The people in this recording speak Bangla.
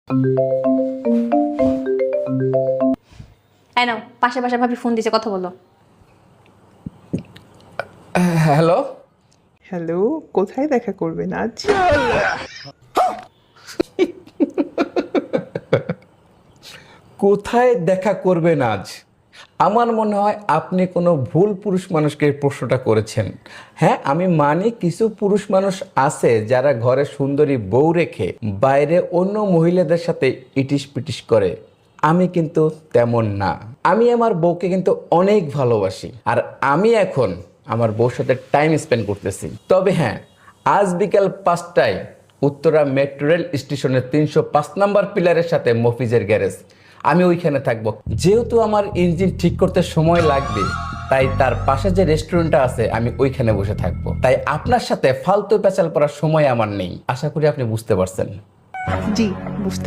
এই নাও, পাশে পাশে ভাবি ফোন দিছে, কথা বলো। হ্যালো। হ্যালো, কোথায় দেখা করবেন আজ? কোথায় দেখা করবেন আজ? আমার মনে হয় আপনি কোনো ভুল পুরুষ মানুষকে এই প্রশ্নটা করেছেন। হ্যাঁ, আমি মানি কিছু পুরুষ মানুষ আছে যারা ঘরে সুন্দরী বউ রেখে বাইরে অন্য মহিলাদের সাথে ইটিস পিটিস করে। আমি কিন্তু তেমন না। আমি আমার বউকে কিন্তু অনেক ভালোবাসি, আর আমি এখন আমার বউর সাথে টাইম স্পেন্ড করতেছি। তবে হ্যাঁ, আজ বিকাল 5টায় উত্তরা মেট্রো রেল স্টেশনের 305 নম্বর পিলারের সাথে মফিজের গ্যারেজ, আমি ওইখানে থাকবো। যেহেতু আমার ইঞ্জিন ঠিক করতে সময় লাগবে, তাই তার পাশে যে রেস্টুরেন্টটা আছে আমি ওইখানে বসে থাকবো। তাই আপনার সাথে ফালতু পেঁচাল পড়ার সময় আমার নেই। আশা করি আপনি বুঝতে পারছেন। জি, বুঝতে